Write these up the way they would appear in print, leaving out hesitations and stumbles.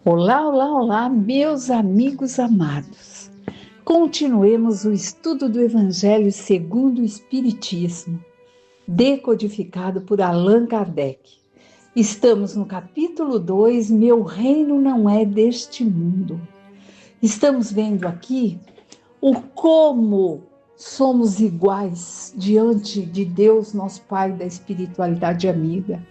Olá, olá, olá, meus amigos amados. Continuemos o estudo do Evangelho segundo o Espiritismo, decodificado por Allan Kardec. Estamos no capítulo 2, Meu Reino Não É Deste Mundo. Estamos vendo aqui o como somos iguais diante de Deus, nosso Pai da espiritualidade amiga.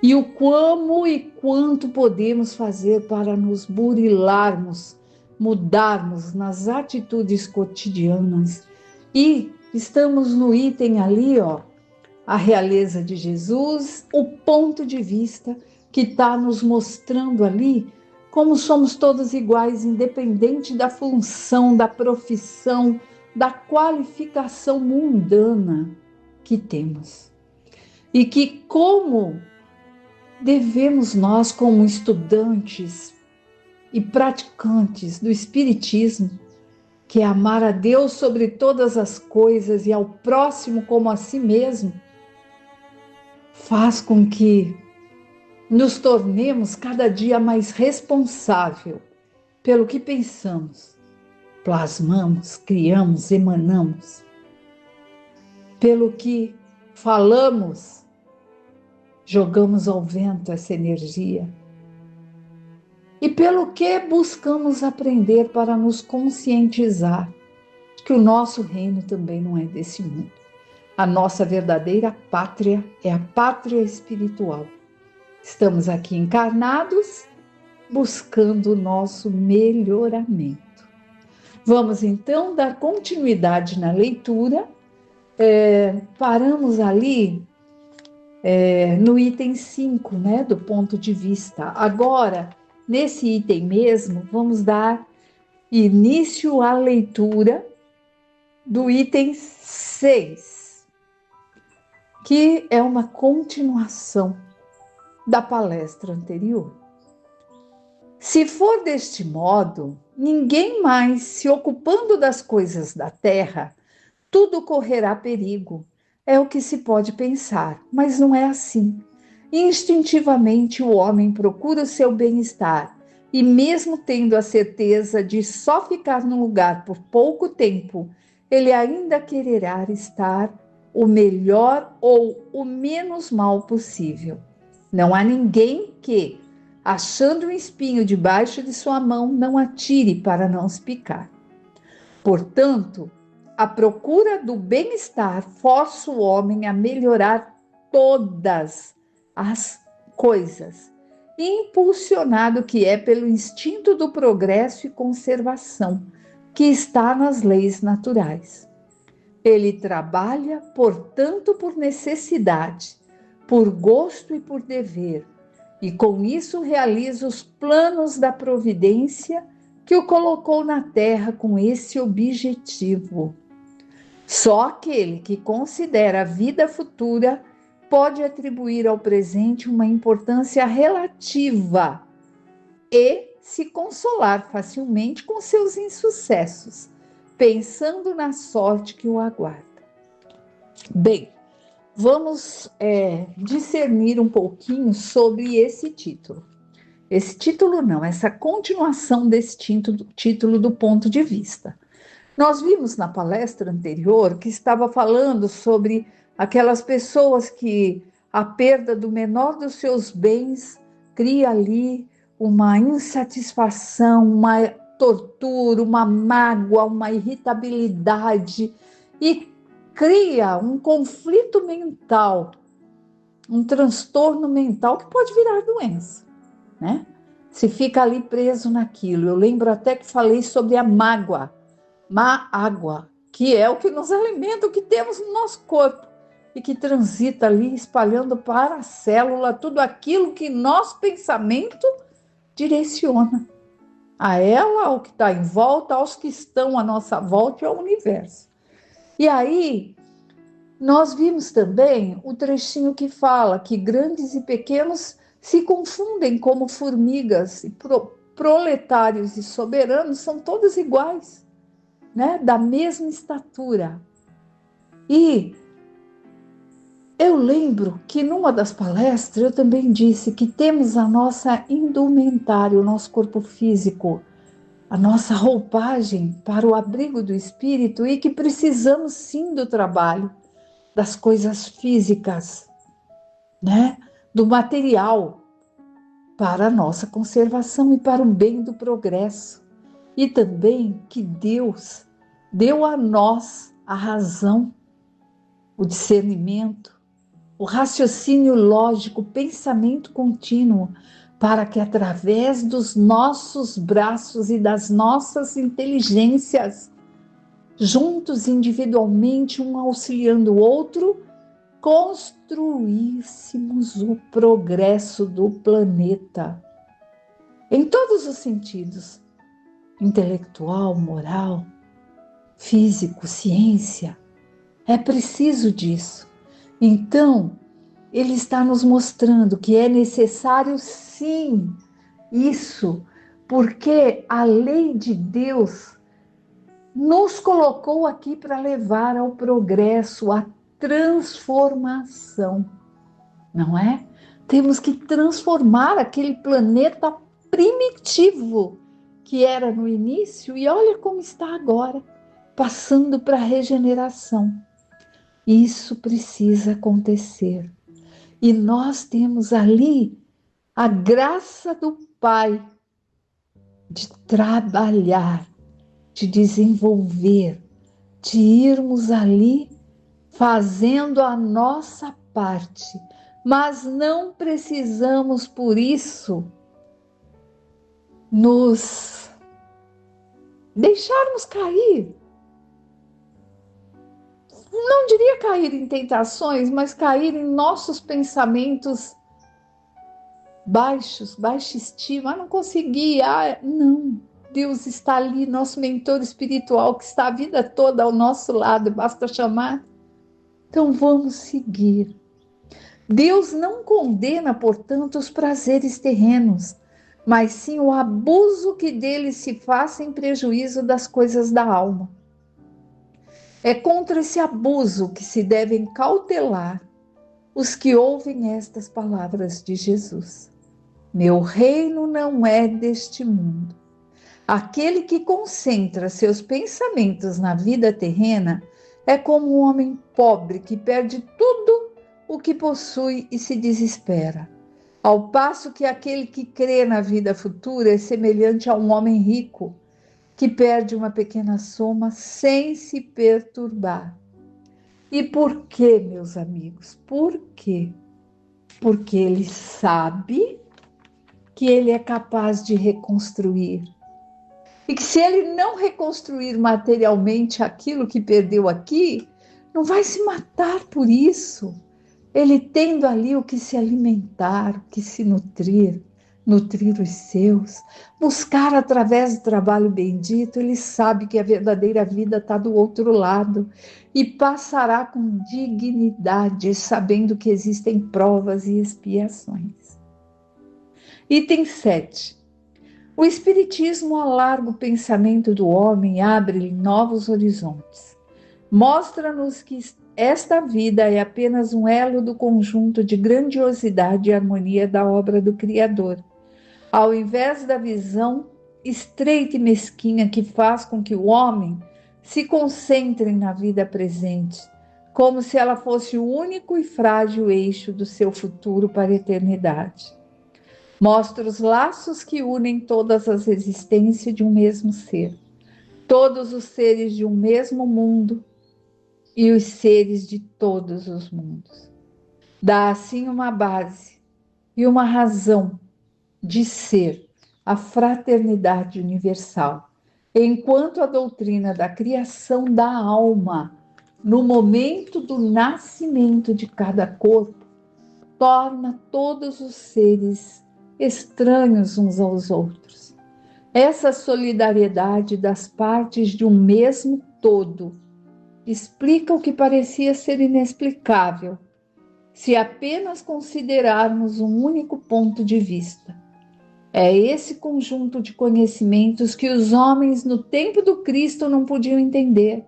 E o como e quanto podemos fazer para nos burilarmos, mudarmos nas atitudes cotidianas. E estamos no item ali, ó, a realeza de Jesus, o ponto de vista que está nos mostrando ali como somos todos iguais, independente da função, da profissão, da qualificação mundana que temos. E que como devemos nós, como estudantes e praticantes do Espiritismo, que é amar a Deus sobre todas as coisas e ao próximo como a si mesmo, faz com que nos tornemos cada dia mais responsável pelo que pensamos, plasmamos, criamos, emanamos, pelo que falamos, jogamos ao vento essa energia. E pelo que buscamos aprender para nos conscientizar de que o nosso reino também não é desse mundo. A nossa verdadeira pátria é a pátria espiritual. Estamos aqui encarnados buscando o nosso melhoramento. Vamos então dar continuidade na leitura. Paramos ali no item 5, né, do ponto de vista. Agora, nesse item mesmo, vamos dar início à leitura do item 6, que é uma continuação da palestra anterior. Se for deste modo, ninguém mais se ocupando das coisas da terra, tudo correrá perigo. É o que se pode pensar, mas não é assim. Instintivamente o homem procura o seu bem-estar e, mesmo tendo a certeza de só ficar no lugar por pouco tempo, ele ainda quererá estar o melhor ou o menos mal possível. Não há ninguém que, achando um espinho debaixo de sua mão, não atire para não se picar. Portanto, a procura do bem-estar força o homem a melhorar todas as coisas, impulsionado que é pelo instinto do progresso e conservação, que está nas leis naturais. Ele trabalha, portanto, por necessidade, por gosto e por dever, e com isso realiza os planos da providência que o colocou na terra com esse objetivo. Só aquele que considera a vida futura pode atribuir ao presente uma importância relativa e se consolar facilmente com seus insucessos, pensando na sorte que o aguarda. Bem, vamos discernir um pouquinho sobre esse título. Esse título não, essa continuação desse título do ponto de vista. Nós vimos na palestra anterior que estava falando sobre aquelas pessoas que a perda do menor dos seus bens cria ali uma insatisfação, uma tortura, uma mágoa, uma irritabilidade e cria um conflito mental, um transtorno mental que pode virar doença, né? Se fica ali preso naquilo. Eu lembro até que falei sobre a mágoa, má água, que é o que nos alimenta, o que temos no nosso corpo e que transita ali espalhando para a célula tudo aquilo que nosso pensamento direciona a ela, ao que está em volta, aos que estão à nossa volta e ao universo. E aí nós vimos também o trechinho que fala que grandes e pequenos se confundem como formigas e proletários e soberanos são todos iguais, né? Da mesma estatura. E Eu lembro que numa das palestras eu também disse que temos a nossa indumentária, o nosso corpo físico, a nossa roupagem para o abrigo do espírito e que precisamos sim do trabalho, das coisas físicas, né? Do material para a nossa conservação e para o bem do progresso. E também que Deus deu a nós a razão, o discernimento, o raciocínio lógico, o pensamento contínuo, para que através dos nossos braços e das nossas inteligências, juntos individualmente, um auxiliando o outro, construíssemos o progresso do planeta, em todos os sentidos, intelectual, moral, físico, ciência. É preciso disso. Então, ele está nos mostrando que é necessário sim isso, porque a lei de Deus nos colocou aqui para levar ao progresso, à transformação, não é? Temos que transformar aquele planeta primitivo que era no início e olha como está agora, passando para a regeneração. Isso precisa acontecer. E nós temos ali a graça do Pai de trabalhar, de desenvolver, de irmos ali fazendo a nossa parte. Mas não precisamos, por isso, nos deixarmos cair. Não diria cair em tentações, mas cair em nossos pensamentos baixos, baixa estima. Não consegui, não. Deus está ali, nosso mentor espiritual, que está a vida toda ao nosso lado, basta chamar. Então vamos seguir. Deus não condena, portanto, os prazeres terrenos, mas sim o abuso que deles se faça em prejuízo das coisas da alma. É contra esse abuso que se devem cautelar os que ouvem estas palavras de Jesus. Meu reino não é deste mundo. Aquele que concentra seus pensamentos na vida terrena é como um homem pobre que perde tudo o que possui e se desespera. Ao passo que aquele que crê na vida futura é semelhante a um homem rico que perde uma pequena soma sem se perturbar. E por quê, meus amigos? Por quê? Porque ele sabe que ele é capaz de reconstruir. E que se ele não reconstruir materialmente aquilo que perdeu aqui, não vai se matar por isso. Ele tendo ali o que se alimentar, o que se nutrir os seus, buscar através do trabalho bendito, ele sabe que a verdadeira vida está do outro lado e passará com dignidade, sabendo que existem provas e expiações. Item 7. O Espiritismo alarga o pensamento do homem e abre-lhe novos horizontes. Mostra-nos que esta vida é apenas um elo do conjunto de grandiosidade e harmonia da obra do Criador, ao invés da visão estreita e mesquinha que faz com que o homem se concentre na vida presente, como se ela fosse o único e frágil eixo do seu futuro para a eternidade. Mostra os laços que unem todas as existências de um mesmo ser, todos os seres de um mesmo mundo e os seres de todos os mundos. Dá assim uma base e uma razão de ser a fraternidade universal, enquanto a doutrina da criação da alma, no momento do nascimento de cada corpo, torna todos os seres estranhos uns aos outros. Essa solidariedade das partes de um mesmo todo explica o que parecia ser inexplicável, se apenas considerarmos um único ponto de vista. É esse conjunto de conhecimentos que os homens no tempo do Cristo não podiam entender,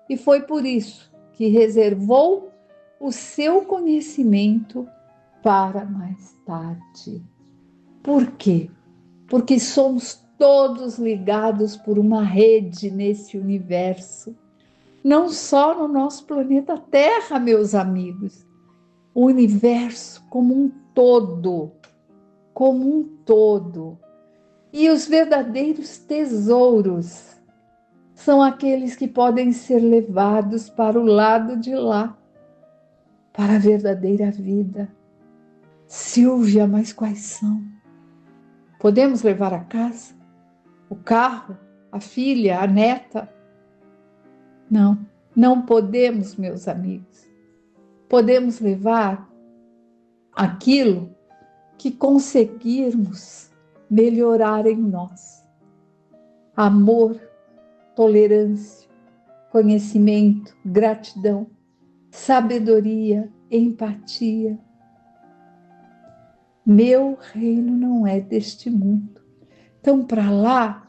e foi por isso que reservou o seu conhecimento para mais tarde. Por quê? Porque somos todos ligados por uma rede nesse universo. Não só no nosso planeta Terra, meus amigos. O universo como um todo. Como um todo. E os verdadeiros tesouros são aqueles que podem ser levados para o lado de lá, para a verdadeira vida. Silvia, mas quais são? Podemos levar a casa, o carro, a filha, a neta? Não, não podemos, meus amigos. Podemos levar aquilo que conseguirmos melhorar em nós. Amor, tolerância, conhecimento, gratidão, sabedoria, empatia. Meu reino não é deste mundo. Então, para lá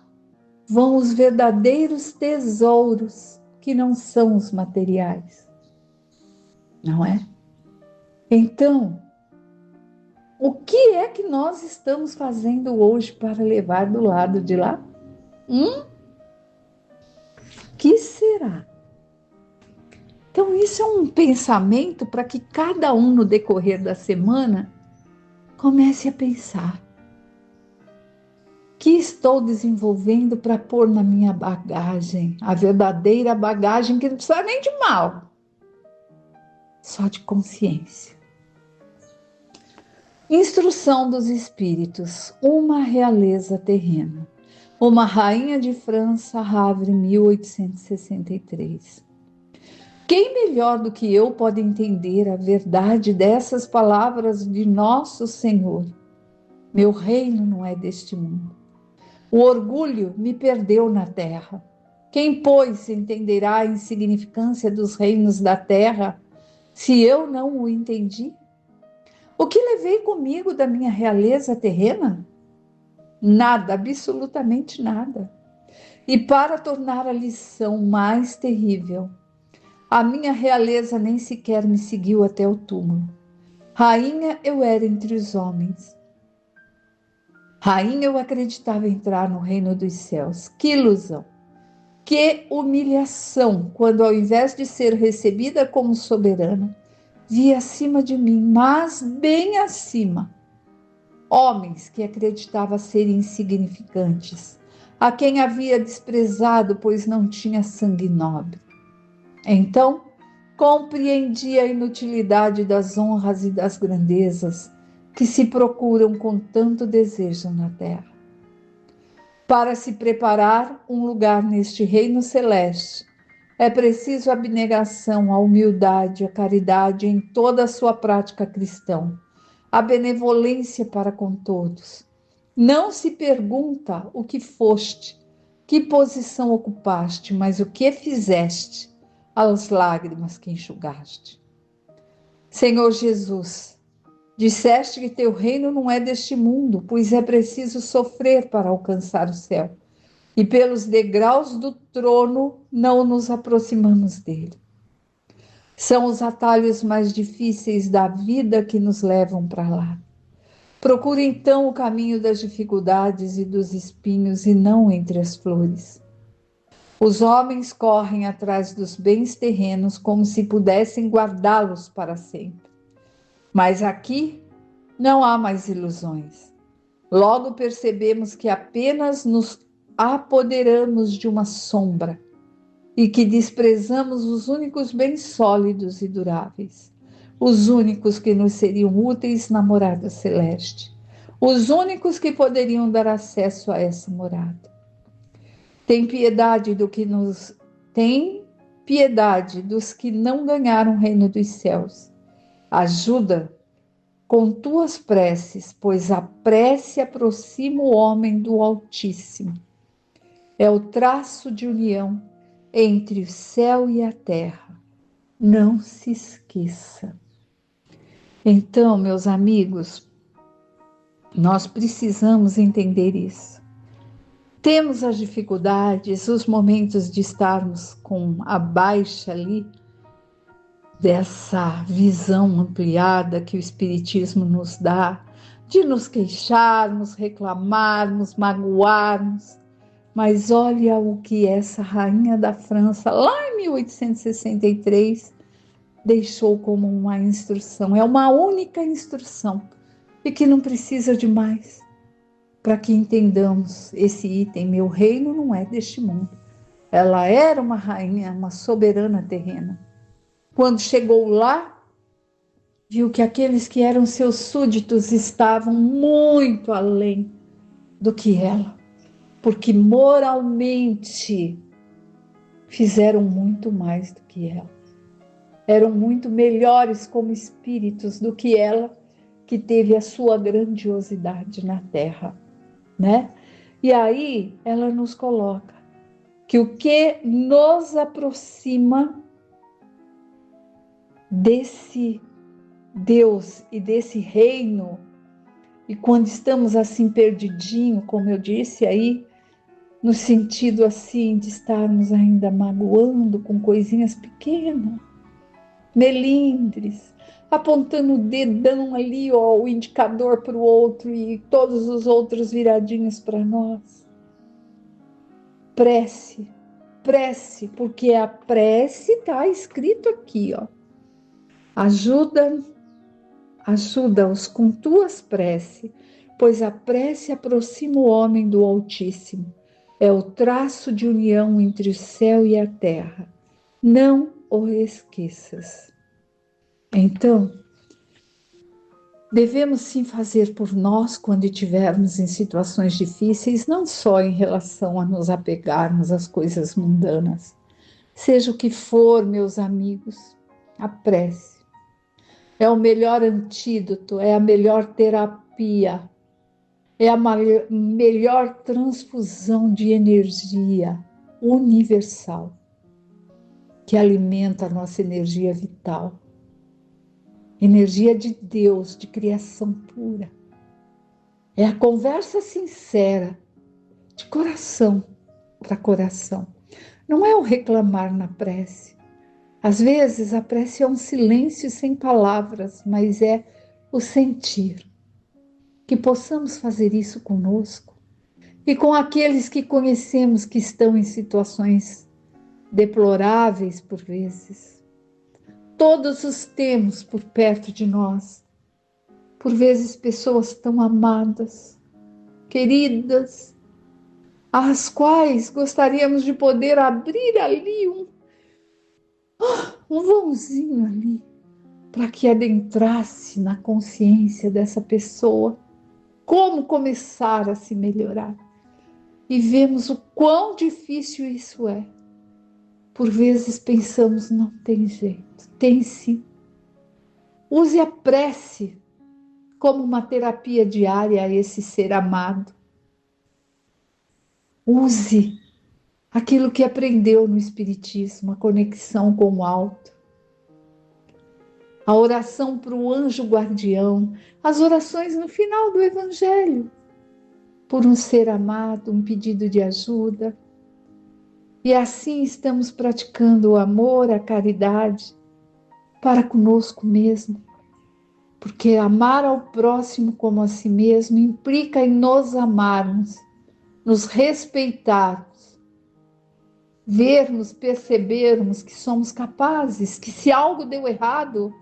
vão os verdadeiros tesouros, que não são os materiais. Não é? Então, o que é que nós estamos fazendo hoje para levar do lado de lá? Que será? Então, isso é um pensamento para que cada um, no decorrer da semana, comece a pensar. O que estou desenvolvendo para pôr na minha bagagem? A verdadeira bagagem que não precisa nem de mal, só de consciência. Instrução dos espíritos, uma realeza terrena. Uma rainha de França, Havre, 1863. Quem melhor do que eu pode entender a verdade dessas palavras de nosso Senhor? Meu reino não é deste mundo. O orgulho me perdeu na terra. Quem, pois, entenderá a insignificância dos reinos da terra, se eu não o entendi? O que levei comigo da minha realeza terrena? Nada, absolutamente nada. E para tornar a lição mais terrível, a minha realeza nem sequer me seguiu até o túmulo. Rainha eu era entre os homens. Rainha eu acreditava entrar no reino dos céus. Que ilusão! Que humilhação, quando ao invés de ser recebida como soberana, vi acima de mim, mas bem acima, homens que acreditava serem insignificantes, a quem havia desprezado, pois não tinha sangue nobre. Então, compreendi a inutilidade das honras e das grandezas que se procuram com tanto desejo na terra. Para se preparar um lugar neste reino celeste, é preciso a abnegação, a humildade, a caridade em toda a sua prática cristã, a benevolência para com todos. Não se pergunta o que foste, que posição ocupaste, mas o que fizeste, as lágrimas que enxugaste. Senhor Jesus, disseste que teu reino não é deste mundo, pois é preciso sofrer para alcançar o céu. E pelos degraus do trono não nos aproximamos dele. São os atalhos mais difíceis da vida que nos levam para lá. Procure então o caminho das dificuldades e dos espinhos e não entre as flores. Os homens correm atrás dos bens terrenos como se pudessem guardá-los para sempre. Mas aqui não há mais ilusões. Logo percebemos que apenas nos apoderamos de uma sombra e que desprezamos os únicos bens sólidos e duráveis, os únicos que nos seriam úteis na morada celeste, os únicos que poderiam dar acesso a essa morada. Tem piedade dos que não ganharam o reino dos céus. Ajuda com tuas preces, pois a prece aproxima o homem do Altíssimo. É o traço de união entre o céu e a terra. Não se esqueça. Então, meus amigos, nós precisamos entender isso. Temos as dificuldades, os momentos de estarmos com a baixa ali, dessa visão ampliada que o Espiritismo nos dá, de nos queixarmos, reclamarmos, magoarmos. Mas olha o que essa rainha da França, lá em 1863, deixou como uma instrução. É uma única instrução e que não precisa de mais para que entendamos esse item. Meu reino não é deste mundo. Ela era uma rainha, uma soberana terrena. Quando chegou lá, viu que aqueles que eram seus súditos estavam muito além do que ela, porque moralmente fizeram muito mais do que ela. Eram muito melhores como espíritos do que ela, que teve a sua grandiosidade na Terra, né? E aí ela nos coloca que o que nos aproxima desse Deus e desse reino, e quando estamos assim perdidinho, como eu disse aí, no sentido assim de estarmos ainda magoando com coisinhas pequenas, melindres, apontando o dedão ali, ó, o indicador para o outro e todos os outros viradinhos para nós. Prece, prece, porque a prece está escrito aqui, ó. Ajuda-os com tuas preces, pois a prece aproxima o homem do Altíssimo. É o traço de união entre o céu e a terra. Não o esqueças. Então, devemos sim fazer por nós quando estivermos em situações difíceis, não só em relação a nos apegarmos às coisas mundanas. Seja o que for, meus amigos, a prece é o melhor antídoto, é a melhor terapia, é a melhor transfusão de energia universal que alimenta a nossa energia vital. Energia de Deus, de criação pura. É a conversa sincera, de coração para coração. Não é o reclamar na prece. Às vezes a prece é um silêncio sem palavras, mas é o sentir. Que possamos fazer isso conosco e com aqueles que conhecemos que estão em situações deploráveis por vezes. Todos os temos por perto de nós. Por vezes pessoas tão amadas, queridas, às quais gostaríamos de poder abrir ali um vãozinho ali, para que adentrasse na consciência dessa pessoa como começar a se melhorar. E vemos o quão difícil isso é. Por vezes pensamos, não tem jeito. Tem sim. Use a prece como uma terapia diária a esse ser amado. Use aquilo que aprendeu no Espiritismo, a conexão com o alto. A oração para o anjo guardião, as orações no final do Evangelho, por um ser amado, um pedido de ajuda. E assim estamos praticando o amor, a caridade para conosco mesmo. Porque amar ao próximo como a si mesmo implica em nos amarmos, nos respeitarmos, vermos, percebermos que somos capazes, que se algo deu errado,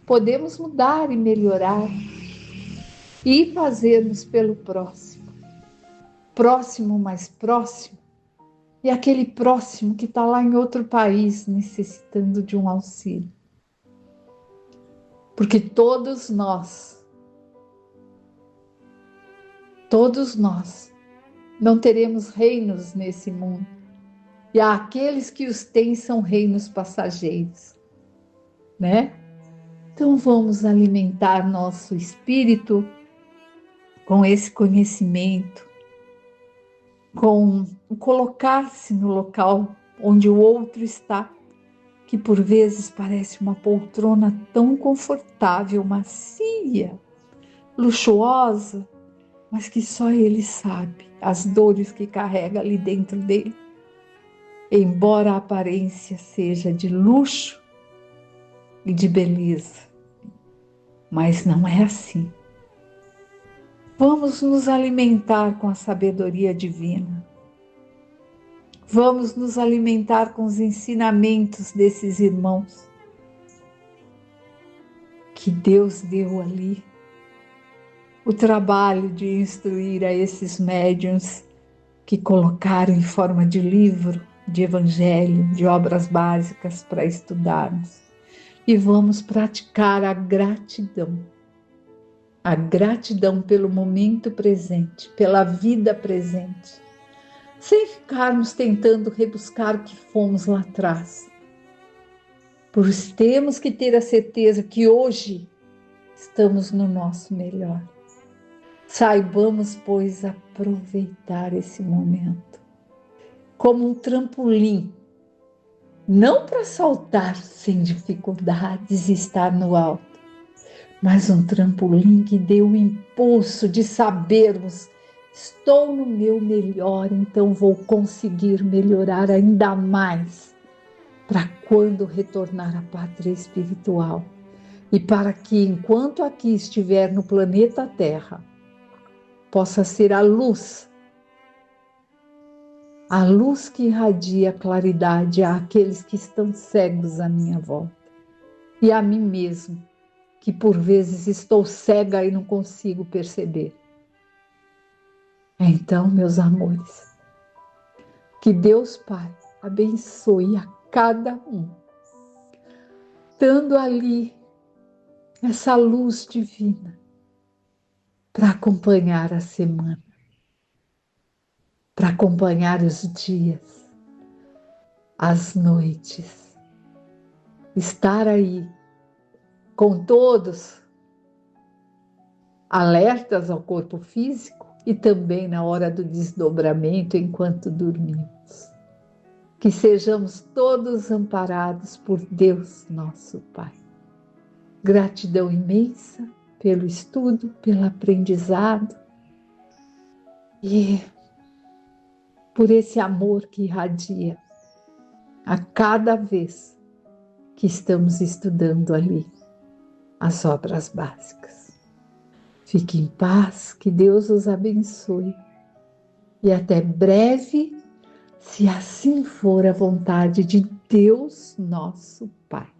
podemos mudar e melhorar e fazermos pelo próximo. Próximo mais próximo, e aquele próximo que está lá em outro país necessitando de um auxílio. Porque todos nós não teremos reinos nesse mundo. E aqueles que os têm são reinos passageiros, né? Então vamos alimentar nosso espírito com esse conhecimento, com colocar-se no local onde o outro está, que por vezes parece uma poltrona tão confortável, macia, luxuosa, mas que só ele sabe as dores que carrega ali dentro dele. Embora a aparência seja de luxo, e de beleza. Mas não é assim. Vamos nos alimentar com a sabedoria divina. Vamos nos alimentar com os ensinamentos desses irmãos que Deus deu ali. O trabalho de instruir a esses médiuns que colocaram em forma de livro, de evangelho, de obras básicas para estudarmos. E vamos praticar a gratidão pelo momento presente, pela vida presente, sem ficarmos tentando rebuscar o que fomos lá atrás. Pois temos que ter a certeza que hoje estamos no nosso melhor. Saibamos, pois, aproveitar esse momento como um trampolim, não para saltar sem dificuldades e estar no alto, mas um trampolim que dê o impulso de sabermos: estou no meu melhor, então vou conseguir melhorar ainda mais para quando retornar à pátria espiritual. E para que, enquanto aqui estiver no planeta Terra, possa ser a luz que irradia claridade àqueles que estão cegos à minha volta e a mim mesmo, que por vezes estou cega e não consigo perceber. Então, meus amores, que Deus Pai abençoe a cada um, dando ali essa luz divina para acompanhar a semana, para acompanhar os dias, as noites, estar aí com todos alertas ao corpo físico e também na hora do desdobramento enquanto dormimos. Que sejamos todos amparados por Deus, nosso Pai. Gratidão imensa pelo estudo, pelo aprendizado e por esse amor que irradia a cada vez que estamos estudando ali as obras básicas. Fique em paz, que Deus os abençoe e até breve, se assim for a vontade de Deus, nosso Pai.